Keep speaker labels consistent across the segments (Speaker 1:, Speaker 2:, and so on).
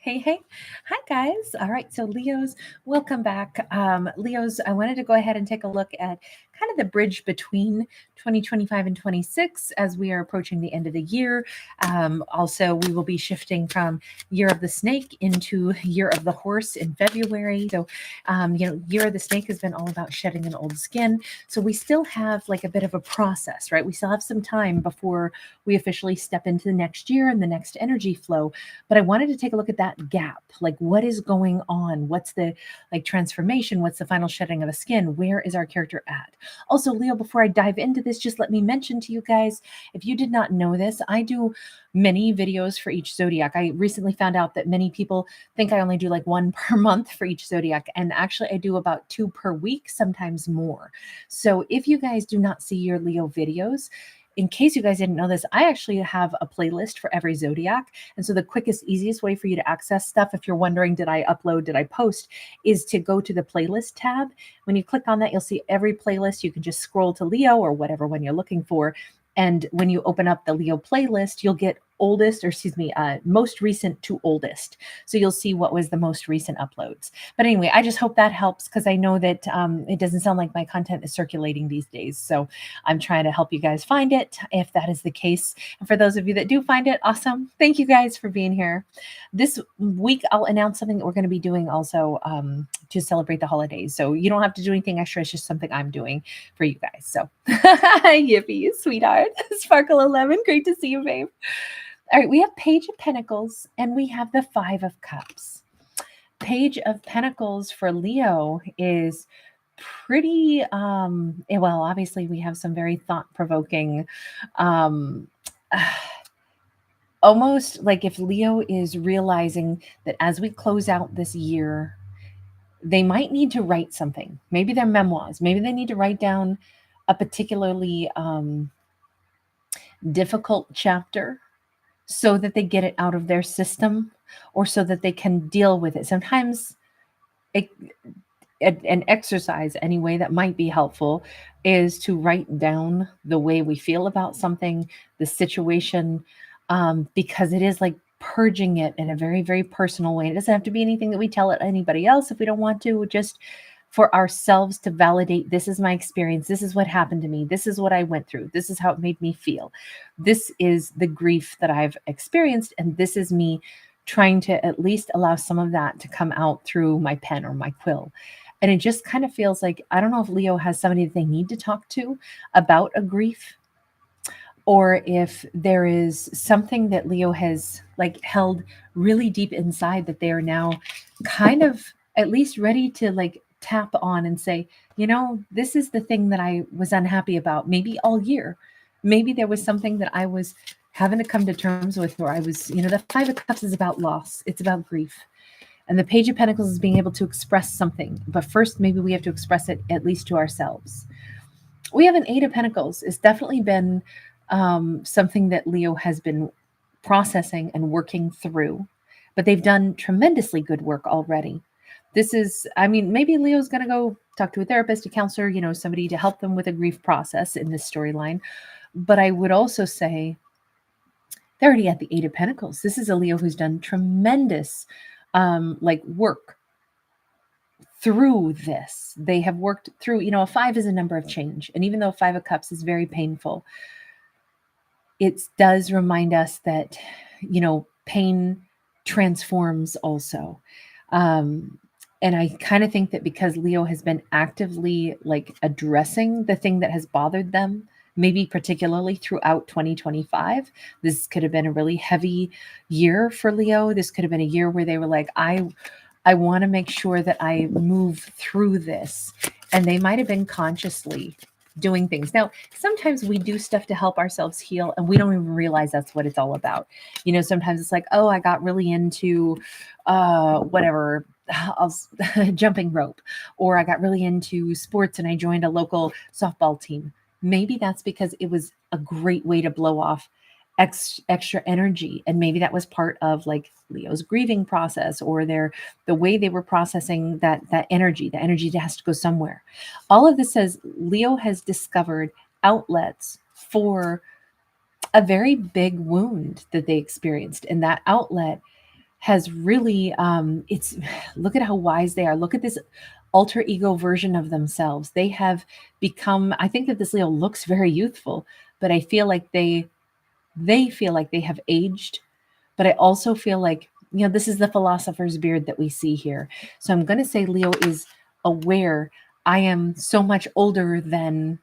Speaker 1: Hey, hey. Hi, guys. All right. So, Leos, welcome back. Leos, I wanted to go ahead and take a look at kind of the bridge between 2025 and 26 as we are approaching the end of the year. Also, we will be shifting from Year of the Snake into Year of the Horse in February. So, Year of the Snake has been all about shedding an old skin. So, we still have like a bit of a process, right? We still have some time before we officially step into the next year and the next energy flow. But I wanted to take a look at that gap. Like, what is going on? What's the like transformation? What's the final shedding of a skin? Where is our character at? Also, Leo, before I dive into this, just let me mention to you guys, if you did not know this, I do many videos for each zodiac. I recently found out that many people think I only do like one per month for each zodiac. And actually, I do about two per week, sometimes more. So if you guys do not see your Leo videos, in case you guys didn't know this, I actually have a playlist for every zodiac. And so the quickest, easiest way for you to access stuff, if you're wondering, did I upload, did I post, is to go to the playlist tab. When you click on that, you'll see every playlist. You can just scroll to Leo or whatever one you're looking for. And when you open up the Leo playlist, you'll get most recent to oldest. So you'll see what was the most recent uploads. But anyway, I just hope that helps because I know that it doesn't sound like my content is circulating these days. So I'm trying to help you guys find it if that is the case. And for those of you that do find it, awesome. Thank you guys for being here. This week, I'll announce something that we're going to be doing also to celebrate the holidays. So you don't have to do anything extra. It's just something I'm doing for you guys. So yippee, sweetheart. Sparkle 11. Great to see you, babe. All right, we have Page of Pentacles and we have the Five of Cups. Page of Pentacles for Leo is pretty well, obviously we have some very thought-provoking almost like if Leo is realizing that as we close out this year, they might need to write something. Maybe their memoirs. Maybe they need to write down a particularly difficult chapter so that they get it out of their system or so that they can deal with it. Sometimes an exercise anyway that might be helpful is to write down the way we feel about something, the situation, because it is like purging it in a very, very personal way. It doesn't have to be anything that we tell anybody else if we don't want to, just for ourselves to validate, this is my experience, this is what happened to me, this is what I went through, this is how it made me feel, this is the grief that I've experienced, and this is me trying to at least allow some of that to come out through my pen or my quill. And it just kind of feels like, I don't know if Leo has somebody that they need to talk to about a grief, or if there is something that Leo has like held really deep inside that they are now kind of at least ready to like tap on and say, this is the thing that I was unhappy about, maybe all year. Maybe there was something that I was having to come to terms with where I was, the Five of Cups is about loss. It's about grief. And the Page of Pentacles is being able to express something. But first, maybe we have to express it at least to ourselves. We have an Eight of Pentacles. It's definitely been something that Leo has been processing and working through. But they've done tremendously good work already. This is, maybe Leo's going to go talk to a therapist, a counselor, somebody to help them with a grief process in this storyline. But I would also say they're already at the Eight of Pentacles. This is a Leo who's done tremendous work through this. They have worked through, a five is a number of change. And even though Five of Cups is very painful, it does remind us that, pain transforms also. And I kind of think that because Leo has been actively like addressing the thing that has bothered them, maybe particularly throughout 2025, this could have been a really heavy year for Leo. This could have been a year where they were like, I want to make sure that I move through this. And they might have been consciously doing things. Now, sometimes we do stuff to help ourselves heal and we don't even realize that's what it's all about. Sometimes it's like, oh, I got really into jumping rope, or I got really into sports and I joined a local softball team. Maybe that's because it was a great way to blow off extra energy. And maybe that was part of like Leo's grieving process, or the way they were processing that energy. The energy has to go somewhere. All of this says Leo has discovered outlets for a very big wound that they experienced. And that outlet has really, it's, look at how wise they are. Look at this alter ego version of themselves. They have become, I think that this Leo looks very youthful, but I feel like they feel like they have aged. But I also feel like, this is the philosopher's beard that we see here. So I'm going to say Leo is aware. I am so much older than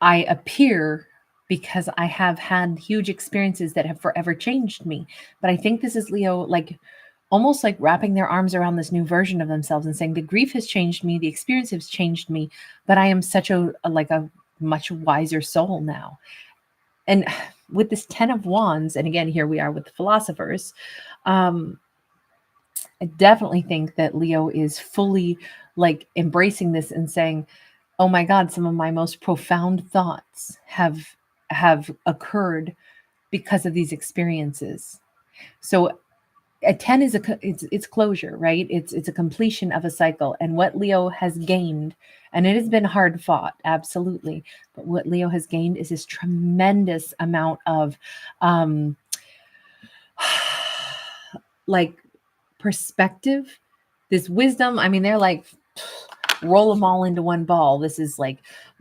Speaker 1: I appear because I have had huge experiences that have forever changed me. But I think this is Leo, like almost like wrapping their arms around this new version of themselves and saying, the grief has changed me, the experience has changed me, but I am such a much wiser soul now. And with this 10 of Wands, and again, here we are with the philosophers, I definitely think that Leo is fully like embracing this and saying, oh my God, some of my most profound thoughts have occurred because of these experiences. So a 10 is it's closure, right? It's a completion of a cycle. And what Leo has gained, and it has been hard fought, absolutely, but what Leo has gained is this tremendous amount of um like perspective, this wisdom. I mean, they're like, roll them all into one ball. This is like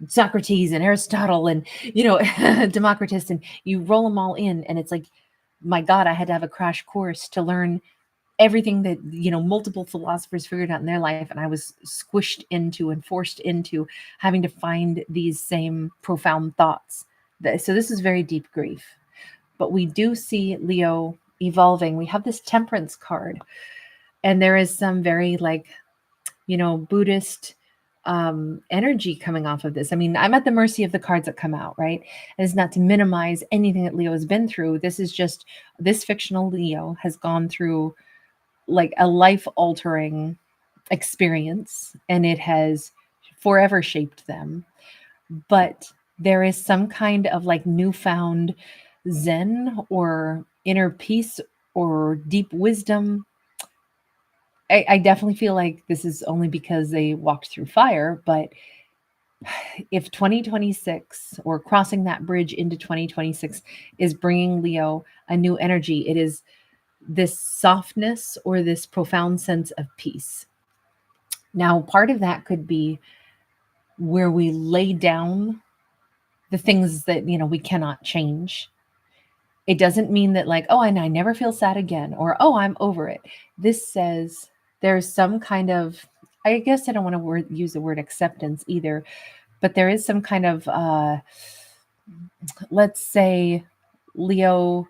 Speaker 1: Socrates and Aristotle and, Democritus, and you roll them all in. And it's like, my God, I had to have a crash course to learn everything that, multiple philosophers figured out in their life. And I was squished into and forced into having to find these same profound thoughts. So this is very deep grief. But we do see Leo evolving. We have this temperance card, and there is some very like, Buddhist energy coming off of this. I mean, I'm at the mercy of the cards that come out, right? And it's not to minimize anything that Leo has been through. This is just, this fictional Leo has gone through like a life altering experience, and it has forever shaped them. But there is some kind of like newfound Zen or inner peace or deep wisdom. I definitely feel like this is only because they walked through fire, but if 2026 or crossing that bridge into 2026 is bringing Leo a new energy, it is this softness or this profound sense of peace. Now, part of that could be where we lay down the things that, we cannot change. It doesn't mean that like, oh, and I never feel sad again, or, oh, I'm over it. This says there's some kind of, I guess I don't want to use the word acceptance either, but there is some kind of, let's say Leo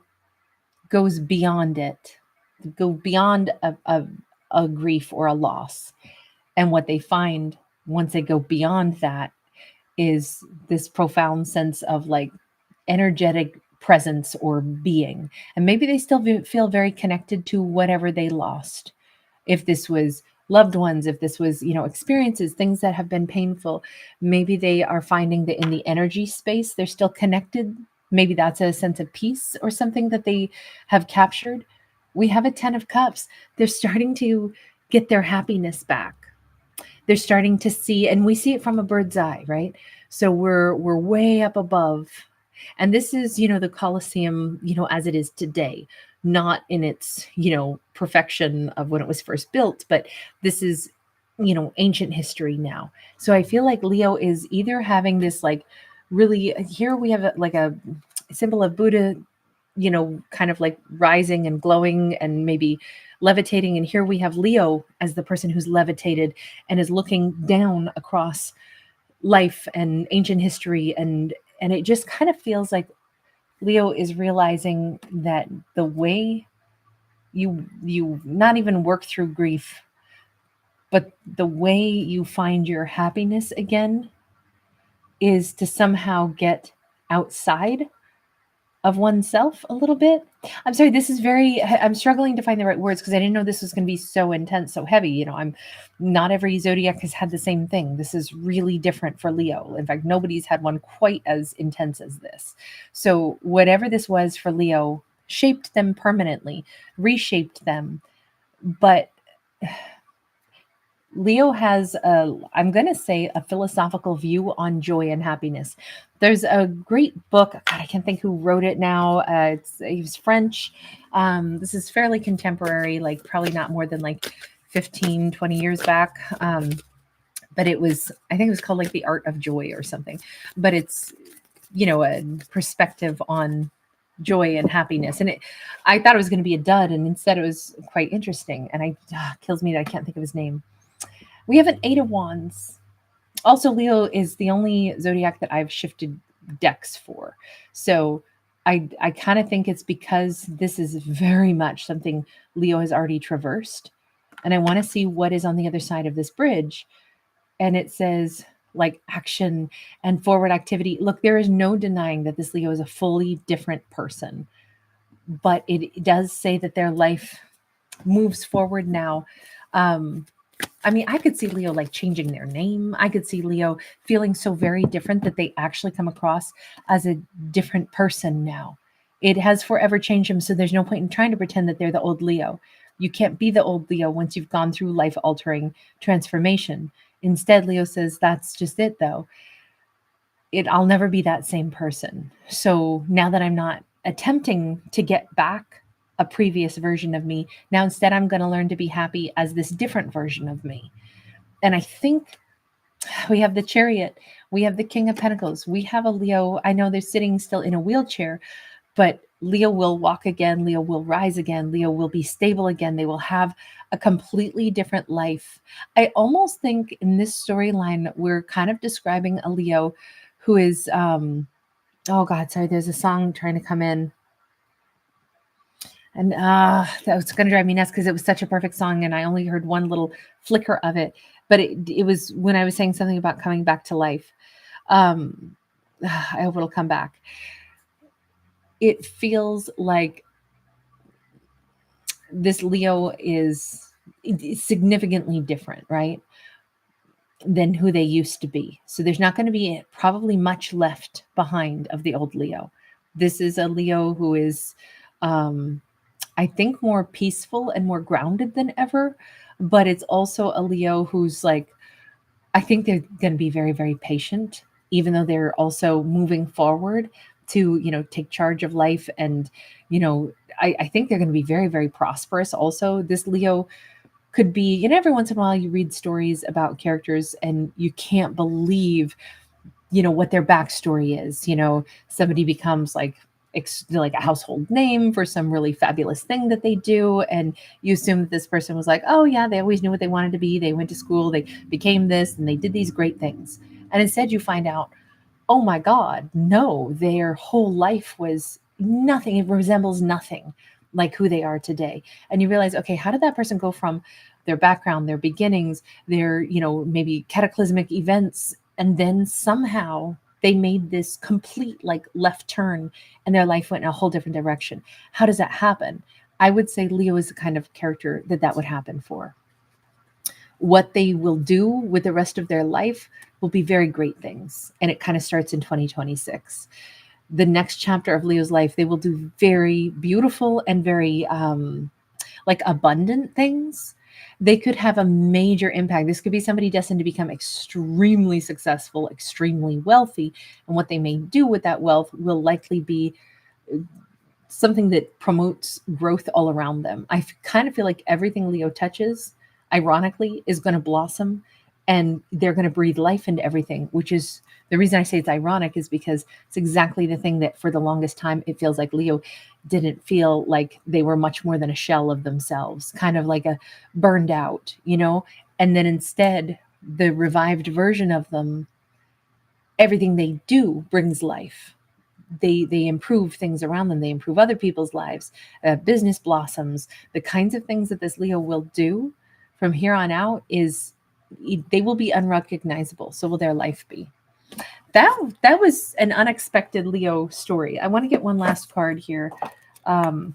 Speaker 1: goes beyond it, go beyond a grief or a loss. And what they find once they go beyond that is this profound sense of like energetic presence or being. And maybe they still feel very connected to whatever they lost. If this was loved ones, if this was, experiences, things that have been painful, maybe they are finding that in the energy space, they're still connected. Maybe that's a sense of peace or something that they have captured. We have a 10 of cups. They're starting to get their happiness back. They're starting to see, and we see it from a bird's eye, right? So we're way up above. And this is, the Colosseum, as it is today, not in its, perfection of when it was first built, but this is, ancient history now. So I feel like Leo is either having this like really, here we have like a symbol of Buddha, kind of like rising and glowing and maybe levitating. And here we have Leo as the person who's levitated and is looking down across life and ancient history. And it just kind of feels like Leo is realizing that the way you not even work through grief, but the way you find your happiness again is to somehow get outside of oneself a little bit. I'm sorry, I'm struggling to find the right words because I didn't know this was going to be so intense, so heavy. I'm not every zodiac has had the same thing. This is really different for Leo. In fact, nobody's had one quite as intense as this. So whatever this was for Leo shaped them permanently, reshaped them. But Leo has I'm going to say, a philosophical view on joy and happiness. There's a great book. God, I can't think who wrote it now. He was French. This is fairly contemporary, like probably not more than like 15, 20 years back. But it was, I think it was called like The Art of Joy or something. But it's, a perspective on joy and happiness. And I thought it was going to be a dud, and instead it was quite interesting. And kills me that I can't think of his name. We have an Eight of Wands. Also, Leo is the only zodiac that I've shifted decks for. So I kind of think it's because this is very much something Leo has already traversed. And I want to see what is on the other side of this bridge. And it says like action and forward activity. Look, there is no denying that this Leo is a fully different person, but it does say that their life moves forward now. I mean, I could see Leo like changing their name. I could see Leo feeling so very different that they actually come across as a different person now. It has forever changed them. So there's no point in trying to pretend that they're the old Leo. You can't be the old Leo once you've gone through life altering transformation. Instead, Leo says, that's just it though. I'll never be that same person. So now that I'm not attempting to get back a previous version of me, now instead I'm going to learn to be happy as this different version of me. And I think we have the Chariot, we have the King of Pentacles, we have a Leo. I know they're sitting still in a wheelchair, but Leo will walk again, Leo will rise again, Leo will be stable again. They will have a completely different life. I almost think in this storyline we're kind of describing a Leo who is oh God, sorry, there's a song trying to come in. And that was going to drive me nuts because it was such a perfect song, and I only heard one little flicker of it. But it was when I was saying something about coming back to life. I hope it'll come back. It feels like this Leo is significantly different, right, than who they used to be. So there's not going to be probably much left behind of the old Leo. This is a Leo who is I think more peaceful and more grounded than ever, but it's also a Leo who's like, I think they're going to be very, very patient, even though they're also moving forward to, take charge of life. And, I think they're going to be very, very prosperous. Also, this Leo could be, every once in a while you read stories about characters and you can't believe, what their backstory is. Somebody becomes like a household name for some really fabulous thing that they do, and you assume that this person was like, oh yeah, they always knew what they wanted to be, they went to school, they became this, and they did these great things. And instead you find out, oh my God, no, their whole life was nothing, it resembles nothing like who they are today. And you realize, okay, how did that person go from their background, their beginnings, their maybe cataclysmic events, and then somehow they made this complete like left turn and their life went in a whole different direction? How does that happen? I would say Leo is the kind of character that would happen for. What they will do with the rest of their life will be very great things. And it kind of starts in 2026. The next chapter of Leo's life, they will do very beautiful and very like abundant things. They could have a major impact. This could be somebody destined to become extremely successful, extremely wealthy. And what they may do with that wealth will likely be something that promotes growth all around them. I kind of feel like everything Leo touches, ironically, is going to blossom, and they're going to breathe life into everything, which is the reason I say it's ironic, is because it's exactly the thing that for the longest time, it feels like Leo didn't feel like they were much more than a shell of themselves, kind of like a burned out, and then instead the revived version of them, everything they do brings life. They improve things around them. They improve other people's lives. Business blossoms. The kinds of things that this Leo will do from here on out is they will be unrecognizable. So will their life be. That was an unexpected Leo story. I want to get one last card here. That's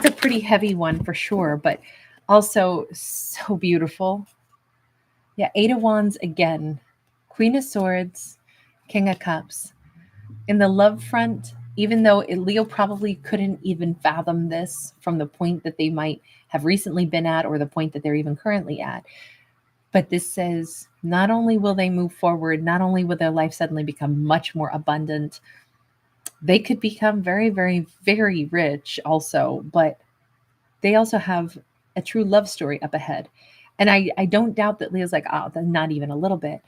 Speaker 1: a pretty heavy one for sure, but also so beautiful. Yeah, Eight of Wands again. Queen of Swords, King of Cups. In the love front, even though Leo probably couldn't even fathom this from the point that they might have recently been at or the point that they're even currently at. But this says not only will they move forward, not only will their life suddenly become much more abundant, they could become very, very, very rich also, but they also have a true love story up ahead. And I don't doubt that Leo's like, oh, not even a little bit.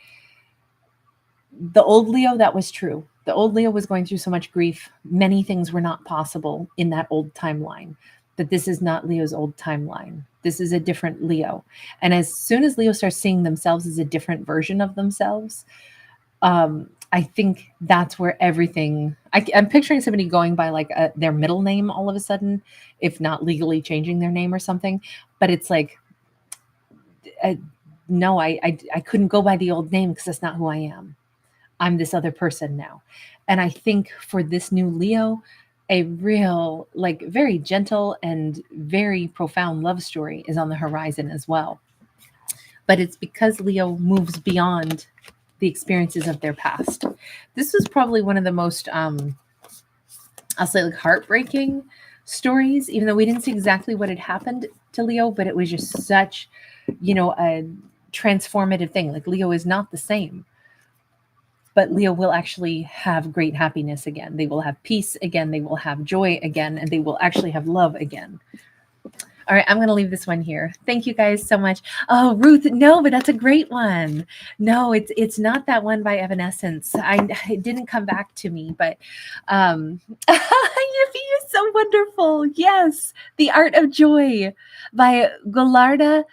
Speaker 1: The old Leo, that was true. The old Leo was going through so much grief. Many things were not possible in that old timeline. That this is not Leo's old timeline. This is a different Leo. And as soon as Leo starts seeing themselves as a different version of themselves, I think that's where everything. I'm picturing somebody going by like their middle name all of a sudden, if not legally changing their name or something. But it's like, no, I couldn't go by the old name because that's not who I am. I'm this other person now. And I think for this new Leo, a real, like, very gentle and very profound love story is on the horizon as well. But it's because Leo moves beyond the experiences of their past. This was probably one of the most, I'll say, like, heartbreaking stories, even though we didn't see exactly what had happened to Leo, but it was just such, a transformative thing. Like, Leo is not the same. But Leo will actually have great happiness again. They will have peace again. They will have joy again. And they will actually have love again. All right, I'm going to leave this one here. Thank you guys so much. Oh, Ruth, no, but that's a great one. No, it's not that one by Evanescence. It didn't come back to me, but Yippee is so wonderful. Yes, The Art of Joy by Golarda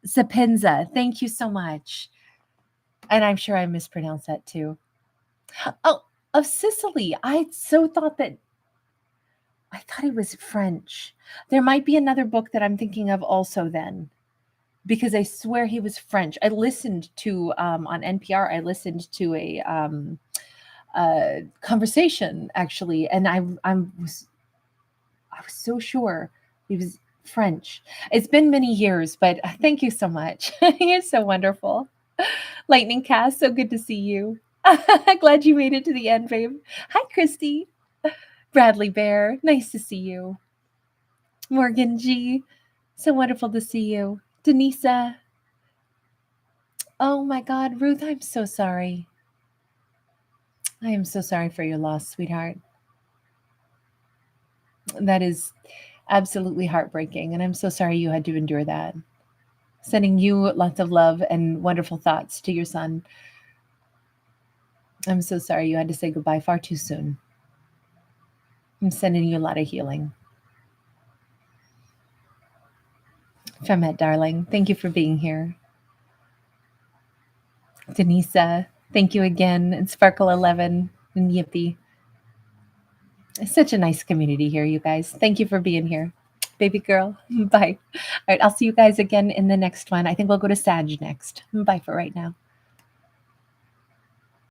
Speaker 1: Sapenza. Thank you so much. And I'm sure I mispronounced that too. Oh, of Sicily. I thought it was French. There might be another book that I'm thinking of also then, because I swear he was French. I listened to on NPR. I listened to a conversation actually, and I was so sure he was French. It's been many years, but thank you so much. You're so wonderful. Lightning Cast, so good to see you. Glad you made it to the end, babe. Hi, Christy. Bradley Bear, nice to see you. Morgan G, so wonderful to see you. Denisa. Oh my God, Ruth, I'm so sorry. I am so sorry for your loss, sweetheart. That is absolutely heartbreaking, and I'm so sorry you had to endure that. Sending you lots of love and wonderful thoughts to your son. I'm so sorry you had to say goodbye far too soon. I'm sending you a lot of healing. Femette, darling, thank you for being here. Denisa, thank you again. And Sparkle 11 and Yippee. It's such a nice community here, you guys. Thank you for being here. Baby girl, bye. All right, I'll see you guys again in the next one. I think we'll go to Sag next. Bye for right now.